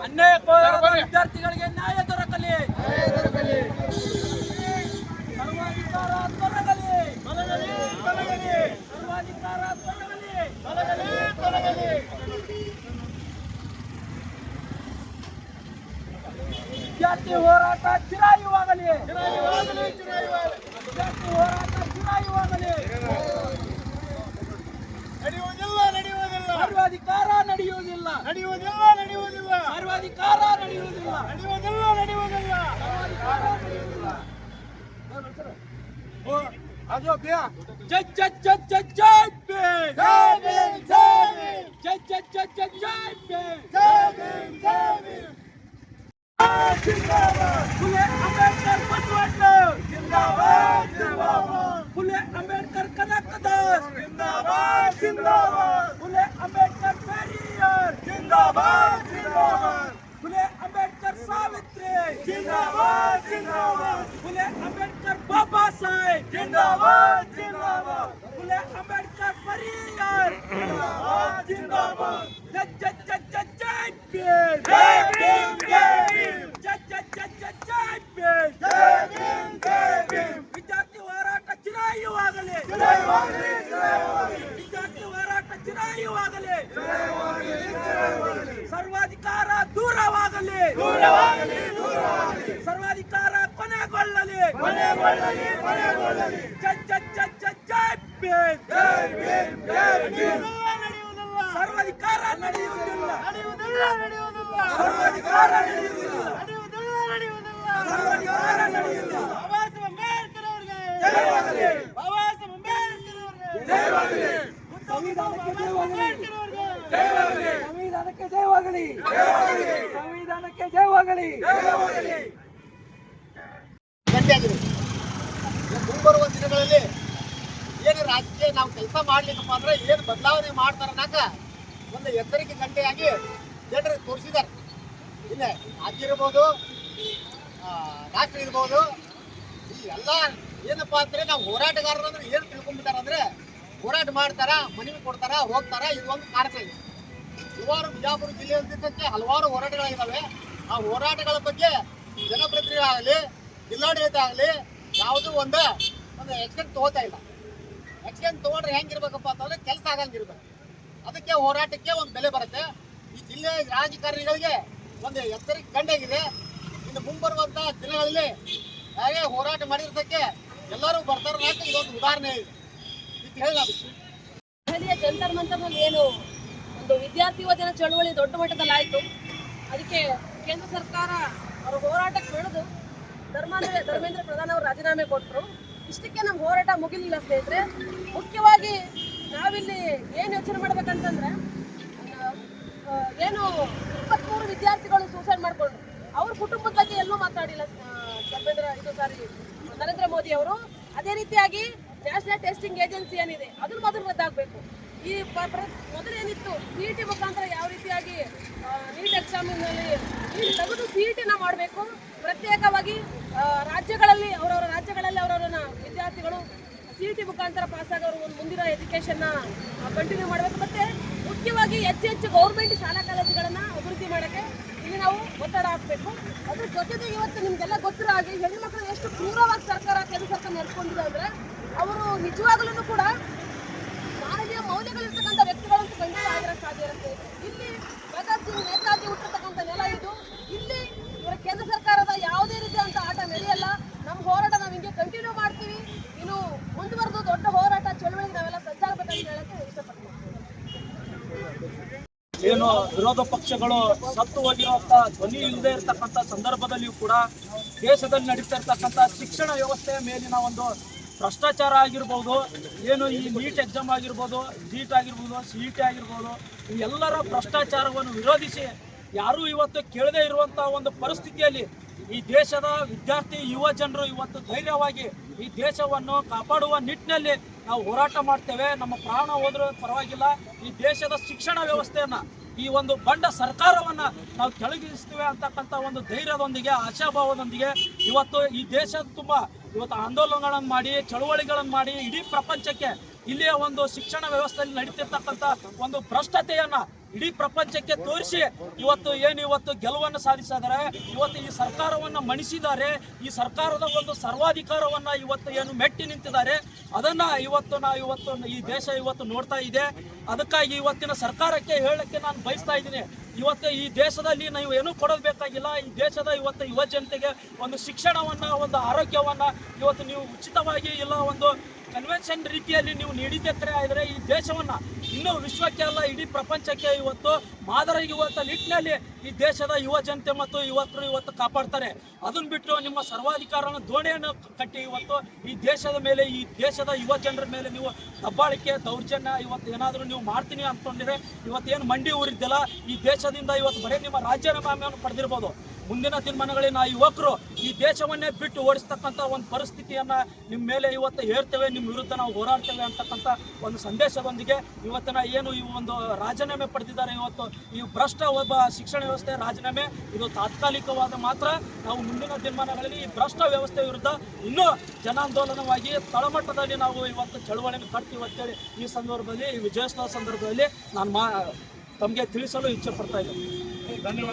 ಅನ್ಯಾಯಕ್ಕೊಳಗಾದ ವಿದ್ಯಾರ್ಥಿಗಳಿಗೆ ನ್ಯಾಯ ದೊರಕಲಿ. ಸರ್ವಾಧಿಕಾರ ತೊಲಗಲಿ. ಸರ್ವಾಧಿಕಾರ ತೊಲಗಲಿ. ವಿದ್ಯಾರ್ಥಿ ಹೋರಾಟ ಚಿರಾಯುವಾಗಲಿ. ವಿದ್ಯಾರ್ಥಿ ಹೋರಾಟ ಚಿರಾಯುವಾಗಲಿ. ಸರ್ವಾಧಿಕಾರ ನಡೆಯುವುದಿಲ್ಲ. ಸರ್ವಾಧಿಕಾರ ನಡೆಯುವುದಿಲ್ಲ. ಜೈ ಜೈ ಜೈ ಜೈ ಜೈ ಭೀಮ್. ಜೈ ಜೈ ಜೈ ಜೈ ಜೈ ಭೀಮ್. ಫುಲೆ ಅಂಬೇಡ್ಕರ್ ಬಸವಣ್ಣ ಜಿಂದಾಬಾದ್. ಫುಲೆ ಅಂಬೇಡ್ಕರ್ ಕನಕದಾಸ್ ಜಿಂದಾಬಾದ್. ಫುಲೆ ಅಂಬೇಡ್ಕರ್ ಪೆರಿಯಾರ್ ಜಿಂದಾಬಾದ್. ಫುಲೆ ಅಂಬೇಡ್ಕರ್ ಸಾವಿತ್ರಿ ಜಿಂದಾಬಾದ್. ಫುಲೆ ಅಂಬೇಡ್ಕರ್ ಬಾಬಾ ಸಾಹೇಬ್ ಜಿಂದಾಬಾದ್. ಫುಲೆ ಅಂಬೇಡ್ಕರ್ ಪೆರಿಯಾರ್ ಜಿಂದಾಬಾದ್. ಜೈ ಜೈ ಜೈ ಜೈ ಜೈ ಭೀಮ್. ವಿದ್ಯಾರ್ಥಿ ಹೋರಾಟ ಚಿರಾಯುವಾಗಲಿ. ವಿದ್ಯಾರ್ಥಿ ಹೋರಾಟ ಚಿರಾಯುವಾಗಲಿ. ಸರ್ವಾಧಿಕಾರ ದೂರವಾಗಲಿ. ಸರ್ವಾಧಿಕಾರ ಕೊನೆಗೊಳ್ಳಲಿ. ಜೈ ಜೈ ಜೈ ಜೈ ಜೈ ಭೀಮ್. ಸರ್ವಾಧಿಕಾರ ನಡೆಯುವುದಿಲ್ಲ. ಸರ್ವಾಧಿಕಾರ ನಡೆಯುವುದಿಲ್ಲ. ಸಂವಿಧಾನಕ್ಕೆ ಜಯವಾಗಲಿ. ಸಂವಿಧಾನಕ್ಕೆ ಜಯವಾಗಲಿ. ಮುಂಬರುವ ದಿನಗಳಲ್ಲಿ ಏನು ರಾಜಕೀಯ ನಾವು ಕೆಲಸ ಮಾಡ್ಲಿಕ್ಕಪ್ಪ ಅಂದ್ರೆ ಏನು ಬದಲಾವಣೆ ಮಾಡ್ತಾರ ಅನ್ನಕ ಒಂದು ಎಚ್ಚರಿಕೆ ಗಂಟೆಯಾಗಿ ಜನರಿಗೆ ತೋರಿಸಿದ್ದಾರೆ. ಇಲ್ಲೇ ರಾಜ್ಯ ಇರ್ಬೋದು, ರಾಷ್ಟ್ರ ಇರ್ಬೋದು, ಈ ಎಲ್ಲ ಏನಪ್ಪಾ ಅಂದ್ರೆ ನಾವು ಹೋರಾಟಗಾರರು ಅಂದ್ರೆ ಏನು ತಿಳ್ಕೊಂಡ್ಬಿಟ್ಟಾರ ಅಂದ್ರೆ ಹೋರಾಟ ಮಾಡ್ತಾರ, ಮನವಿ ಕೊಡ್ತಾರ, ಹೋಗ್ತಾರ. ಇದು ಒಂದು ಕಾರಣ ಇದೆ. ಹಲವಾರು ಬಿಜಾಪುರ ಜಿಲ್ಲೆಯಲ್ಲಿ ಹಲವಾರು ಹೋರಾಟಗಳಿದ್ದಾವೆ. ಆ ಹೋರಾಟಗಳ ಬಗ್ಗೆ ಜನಪ್ರತಿನಿಧಿಗಳಾಗಲಿ, ಜಿಲ್ಲಾಡಳಿತ ಆಗಲಿ ಯಾವುದೂ ಒಂದು ಆಕ್ಷನ್ ತಗೋತಾ ಇಲ್ಲ. ಆಕ್ಷನ್ ತಗೊಂಡ್ರೆ ಹೆಂಗಿರ್ಬೇಕಪ್ಪ ಅಂತಂದ್ರೆ ಕೆಲಸ ಆಗಂಗಿರ್ಬೇಕು. ಅದಕ್ಕೆ ಹೋರಾಟಕ್ಕೆ ಒಂದು ಬೆಲೆ ಬರುತ್ತೆ. ಈ ಜಿಲ್ಲೆಯ ರಾಜಕಾರಣಿಗಳಿಗೆ ಒಂದು ಎಚ್ಚರಿಕೆ ಕಂಡಾಗಿದೆ. ಇನ್ನು ಮುಂಬರುವಂತ ದಿನಗಳಲ್ಲಿ ಹಾಗೆ ಹೋರಾಟ ಮಾಡಿರೋದಕ್ಕೆ ಎಲ್ಲರೂ ಬರ್ತಾರೆ. ಇದೊಂದು ಉದಾಹರಣೆ ಇದೆ. ದೆಹಲಿಯ ಜಂತರ್ ಮಂತರ್ನಲ್ಲಿ ಏನು ಒಂದು ವಿದ್ಯಾರ್ಥಿ ಯುವಜನ ಚಳವಳಿ ದೊಡ್ಡ ಮಟ್ಟದಲ್ಲಿ ಆಯಿತು. ಅದಕ್ಕೆ ಕೇಂದ್ರ ಸರ್ಕಾರ ಅವರ ಹೋರಾಟಕ್ಕೆ ಬೆಳೆದು ಧರ್ಮೇಂದ್ರ ಪ್ರಧಾನ್ ಅವರು ರಾಜೀನಾಮೆ ಕೊಟ್ಟರು. ಇಷ್ಟಕ್ಕೆ ನಮ್ಮ ಹೋರಾಟ ಮುಗಿಲಿಲ್ಲ ಸ್ನೇಹಿತರೆ. ಮುಖ್ಯವಾಗಿ ನಾವಿಲ್ಲಿ ಏನು ಯೋಚನೆ ಮಾಡ್ಬೇಕಂತಂದ್ರೆ, ಏನು 23 ವಿದ್ಯಾರ್ಥಿಗಳು ಸೂಸೈಡ್ ಮಾಡ್ಕೊಂಡ್ರು. ಅವ್ರ ಕುಟುಂಬದ ಬಗ್ಗೆ ಎಲ್ಲೂ ಮಾತಾಡಿಲ್ಲ ನರೇಂದ್ರ ಮೋದಿ ಅವರು. ಅದೇ ರೀತಿಯಾಗಿ ನ್ಯಾಷನಲ್ ಟೆಸ್ಟಿಂಗ್ ಏಜೆನ್ಸಿ ಏನಿದೆ ಅದನ್ನು ಮೊದಲು ರದ್ದಾಗಬೇಕು. ಈ ಮೊದಲು ಏನಿತ್ತು CET ಮುಖಾಂತರ ಯಾವ ರೀತಿಯಾಗಿ ನೀಟ್ ಎಕ್ಸಾಮಿನಲ್ಲಿ ತೆಗೆದು CETನ ಮಾಡಬೇಕು. ಪ್ರತ್ಯೇಕವಾಗಿ ರಾಜ್ಯಗಳಲ್ಲಿ ಅವರವರ ವಿದ್ಯಾರ್ಥಿಗಳು CET ಮುಖಾಂತರ ಪಾಸ್ ಆಗೋರು ಒಂದು ಮುಂದಿನ ಎಜುಕೇಷನ್ನ ಕಂಟಿನ್ಯೂ ಮಾಡಬೇಕು. ಮತ್ತು ಮುಖ್ಯವಾಗಿ ಹೆಚ್ಚು ಗೌರ್ಮೆಂಟ್ ಶಾಲಾ ಕಾಲೇಜುಗಳನ್ನು ಅಭಿವೃದ್ಧಿ ಮಾಡೋಕ್ಕೆ ಇಲ್ಲಿ ನಾವು ಒತ್ತಡ ಹಾಕಬೇಕು. ಅದ್ರ ಜೊತೆಗೆ ಇವತ್ತು ನಿಮಗೆಲ್ಲ ಗೊತ್ತಿರೋ ಹಾಗೆ ಹೆಣ್ಣುಮಕ್ಕಳು ಎಷ್ಟು ಕ್ರೂರವಾಗಿ ಕೇಂದ್ರ ಸರ್ಕಾರ ನಡೆಸ್ಕೊಂಡಿದೆ ಅಂದರೆ, ಅವರು ನಿಜವಾಗಲೂ ಕೂಡ ಮಾನವೀಯ ಮೌಲ್ಯಗಳಿರ್ತಕ್ಕಂಥ ವ್ಯಕ್ತಿಗಳಂತೂ ಖಂಡಿತ ಆಗಿರೋ ಸಾಧ್ಯ ಇರುತ್ತೆ. ಇಲ್ಲಿ ಭಗತ್ ಸಿಂಗ್, ನೇತಾಜಿ ಹುಟ್ಟಿರ್ತಕ್ಕಂಥ ನೆಲ ಇದು. ಇಲ್ಲಿ ಇವರ ಕೇಂದ್ರ ಸರ್ಕಾರದ ಯಾವುದೇ ರೀತಿಯಾದಂಥ ಆಟ ನಡೆಯಲ್ಲ. ನಮ್ಮ ಹೋರಾಟ ನಾವು ಹಿಂಗೆ ಕಂಟಿನ್ಯೂ ಮಾಡ್ತೀವಿ. ಇನ್ನು ಮುಂದುವರೆದು ದೊಡ್ಡ ಹೋರಾಟ ಚಳವಳಿಗೆ ನಾವೆಲ್ಲ ಸಜ್ಜಾಗಬೇಕಂತ ಹೇಳಕ್ಕೆ ಇಷ್ಟಪಡ್ತೀವಿ. ಏನು ವಿರೋಧ ಪಕ್ಷಗಳು ಸತ್ತು ಹೋಗಿರುವಂತ ಧ್ವನಿ ಇಲ್ಲದೆ ಇರತಕ್ಕಂಥ ಸಂದರ್ಭದಲ್ಲಿಯೂ ಕೂಡ ದೇಶದಲ್ಲಿ ನಡೀತಾ ಇರ್ತಕ್ಕಂಥ ಶಿಕ್ಷಣ ವ್ಯವಸ್ಥೆಯ ಮೇಲಿನ ಒಂದು ಭ್ರಷ್ಟಾಚಾರ ಆಗಿರ್ಬೋದು, ಏನು ಈ ನೀಟ್ ಎಕ್ಸಾಮ್ ಆಗಿರ್ಬೋದು, GET ಆಗಿರ್ಬೋದು, CET ಆಗಿರ್ಬೋದು, ಈ ಎಲ್ಲರ ಭ್ರಷ್ಟಾಚಾರವನ್ನು ವಿರೋಧಿಸಿ ಯಾರೂ ಇವತ್ತು ಕೇಳದೇ ಇರುವಂಥ ಒಂದು ಪರಿಸ್ಥಿತಿಯಲ್ಲಿ ಈ ದೇಶದ ವಿದ್ಯಾರ್ಥಿ ಯುವ ಜನರು ಇವತ್ತು ಧೈರ್ಯವಾಗಿ ಈ ದೇಶವನ್ನು ಕಾಪಾಡುವ ನಿಟ್ಟಿನಲ್ಲಿ ನಾವು ಹೋರಾಟ ಮಾಡ್ತೇವೆ. ನಮ್ಮ ಪ್ರಾಣ ಹೋದರೂ ಪರವಾಗಿಲ್ಲ, ಈ ದೇಶದ ಶಿಕ್ಷಣ ವ್ಯವಸ್ಥೆಯನ್ನು, ಈ ಒಂದು ಬಂಡ ಸರ್ಕಾರವನ್ನು ನಾವು ಕೆಳಗಿಳಿಸ್ತೇವೆ ಅಂತಕ್ಕಂಥ ಒಂದು ಧೈರ್ಯದೊಂದಿಗೆ, ಆಶಾಭಾವದೊಂದಿಗೆ ಇವತ್ತು ಈ ದೇಶದ ತುಂಬ ಇವತ್ತು ಆಂದೋಲನಗಳನ್ನು ಮಾಡಿ, ಚಳುವಳಿಗಳನ್ನು ಮಾಡಿ ಇಡೀ ಪ್ರಪಂಚಕ್ಕೆ ಇಲ್ಲಿಯ ಒಂದು ಶಿಕ್ಷಣ ವ್ಯವಸ್ಥೆಯಲ್ಲಿ ನಡೀತಿರ್ತಕ್ಕಂಥ ಒಂದು ಭ್ರಷ್ಟತೆಯನ್ನ ಇಡೀ ಪ್ರಪಂಚಕ್ಕೆ ತೋರಿಸಿ ಇವತ್ತು ಗೆಲುವನ್ನು ಸಾಧಿಸಿದರೆ, ಇವತ್ತು ಈ ಸರ್ಕಾರವನ್ನು ಮಣಿಸಿದ್ದಾರೆ. ಈ ಸರ್ಕಾರದ ಒಂದು ಸರ್ವಾಧಿಕಾರವನ್ನ ಏನು ಮೆಟ್ಟಿ ನಿಂತಿದ್ದಾರೆ. ಅದನ್ನ ನಾವು ಈ ದೇಶ ನೋಡ್ತಾ ಇದೆ. ಅದಕ್ಕಾಗಿ ಇವತ್ತಿನ ಸರ್ಕಾರಕ್ಕೆ ಹೇಳಕ್ಕೆ ನಾನು ಬಯಸ್ತಾ ಇದ್ದೀನಿ, ಈ ದೇಶದಲ್ಲಿ ನೀವು ಏನೂ ಕೊಡೋದು ಬೇಕಾಗಿಲ್ಲ. ಈ ದೇಶದ ಯುವ ಜನತೆಗೆ ಒಂದು ಶಿಕ್ಷಣವನ್ನ, ಒಂದು ಆರೋಗ್ಯವನ್ನ ನೀವು ಉಚಿತವಾಗಿ ಇಲ್ಲ ಒಂದು ಕನ್ವೆನ್ಷನ್ ರೀತಿಯಲ್ಲಿ ನೀವು ನೀಡಿದ್ದರೆ ಆದರೆ ಈ ದೇಶವನ್ನ ಇನ್ನೂ ವಿಶ್ವಕ್ಕೆ ಅಲ್ಲ ಇಡೀ ಪ್ರಪಂಚಕ್ಕೆ ಮಾದರಿ ನಿಟ್ಟಿನಲ್ಲಿ ಈ ದೇಶದ ಯುವ ಜನತೆ ಮತ್ತು ಯುವಕರು ಕಾಪಾಡ್ತಾರೆ. ಅದನ್ನ ಬಿಟ್ಟು ನಿಮ್ಮ ಸರ್ವಾಧಿಕಾರನ ದೋಣೆಯನ್ನು ಕಟ್ಟಿ ಈ ದೇಶದ ಮೇಲೆ, ಈ ದೇಶದ ಯುವ ಜನರ ಮೇಲೆ ನೀವು ದಬ್ಬಾಳಿಕೆ, ದೌರ್ಜನ್ಯ ಏನಾದರೂ ನೀವು ಮಾಡ್ತೀನಿ ಅಂದ್ಕೊಂಡಿದ್ರೆ ಏನು ಮಂಡಿ ಊರಿದ್ದಿಲ್ಲ. ಈ ದೇಶದಿಂದ ಬರೀ ನಿಮ್ಮ ರಾಜೀನಾಮೆಯನ್ನು ಪಡೆದಿರ್ಬೋದು. ಮುಂದಿನ ದಿನಮಾನಗಳಿನ ಯುವಕರು ಈ ದೇಶವನ್ನೇ ಬಿಟ್ಟು ಓಡಿಸ್ತಕ್ಕಂಥ ಒಂದು ಪರಿಸ್ಥಿತಿಯನ್ನ ನಿಮ್ಮ ಮೇಲೆ ಹೇರ್ತೇವೆ, ನಿಮ್ಮ ವಿರುದ್ಧ ನಾವು ಹೋರಾಡ್ತೇವೆ ಅಂತಕ್ಕಂಥ ಒಂದು ಸಂದೇಶದೊಂದಿಗೆ ಏನು ಈ ಒಂದು ರಾಜೀನಾಮೆ ಪಡೆದಿದ್ದಾರೆ. ಈ ಭ್ರಷ್ಟ ಒಬ್ಬ ಶಿಕ್ಷಣ ವ್ಯವಸ್ಥೆ ರಾಜೀನಾಮೆ ಇದು ತಾತ್ಕಾಲಿಕವಾದ ಮಾತ್ರ. ನಾವು ಮುಂದಿನ ದಿನಮಾನಗಳಲ್ಲಿ ಈ ಭ್ರಷ್ಟ ವ್ಯವಸ್ಥೆ ವಿರುದ್ಧ ಇನ್ನೂ ಜನಾಂದೋಲನವಾಗಿ ತಳಮಟ್ಟದಲ್ಲಿ ನಾವು ಚಳವಳಿಯನ್ನು ಕಟ್ತೀವಿ ಅಂತೇಳಿ ಈ ಸಂದರ್ಭದಲ್ಲಿ, ಈ ವಿಜಯೋತ್ಸವ ಸಂದರ್ಭದಲ್ಲಿ ನಾನು ತಮಗೆ ತಿಳಿಸಲು ಇಚ್ಛೆ ಪಡ್ತಾ ಇದ್ದೀನಿ. ಧನ್ಯವಾದ.